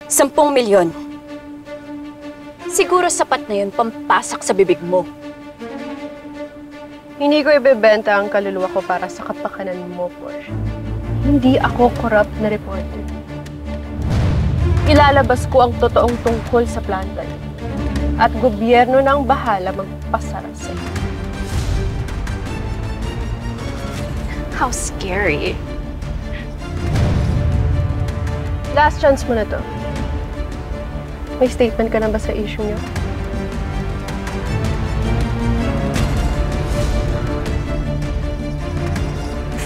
10 milyon. Siguro sapat na yun pampasak sa bibig mo. Hindi ko ibebenta ang kaluluwa ko para sa kapakanan mo, Porsche. Hindi ako corrupt na reporter. Ilalabas ko ang totoong tungkol sa planta niyo. At gobyerno na ang bahala magpasara sa'yo. How scary. Last chance mo na to. May statement ka na ba sa issue niyo?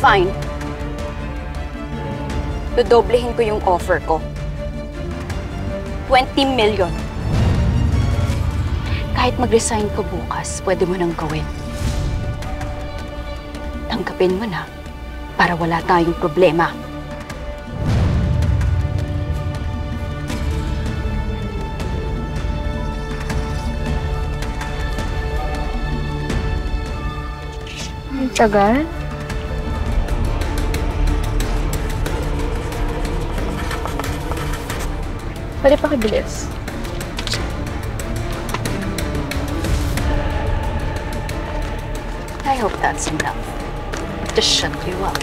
Fine. Dodoblehin ko yung offer ko. 20 million. Kahit mag-resign ko bukas, pwede mo nang gawin. Tanggapin mo na para wala tayong problema. Ang tagal? Pwede pa kibilis. I hope that's enough to shut you up.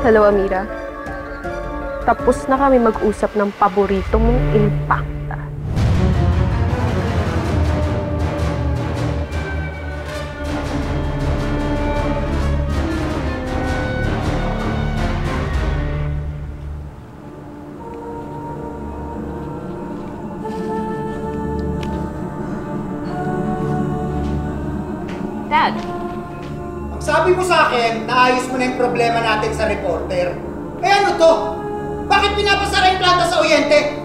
Hello, Amira. Tapos na kami mag-usap ng paborito mong impacta. Dad! Sabi mo sa akin, naayos mo na yung problema natin sa reporter. Eh ano to? Bakit pinapasara yung planta sa Oriente?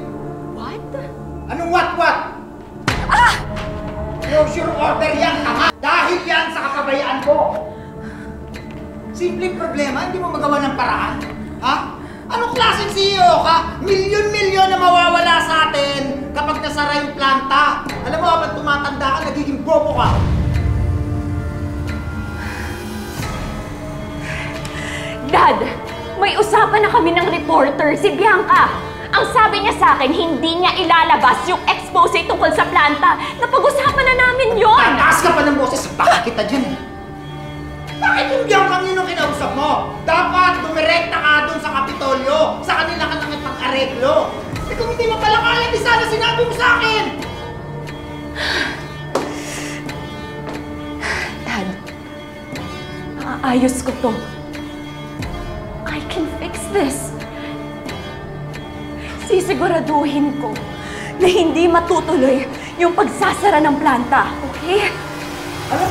What? Anong what? Ah! Closure order yan, tama! Dahil yan sa kapabayaan ko! Simpleng problema, hindi mo magawa ng paraan? Ha? Anong klaseng CEO ka? Milyon-milyon na mawawala sa atin kapag nasara yung planta. Alam mo, kapag tumatanda ka, nagiging bobo ka. Dad, may usapan na kami ng reporter, si Bianca. Ang sabi niya sa akin, hindi niya ilalabas yung expose tungkol sa planta. Napag-usapan na namin yon. Tataas ka pa ng boses, baka kita dyan eh. Bakit yung Bianca yun ang kinausap mo? Dapat dumirekta ka dun sa Kapitolyo. Sa kanila ka nakipag-areglo. Eh kung hindi mo pala kaya, di sana sinabi mo sa akin. Dad, maayos ko to. I can fix this. Sisiguraduhin ko na hindi matutuloy yung pagsasara ng planta, okay? Ano?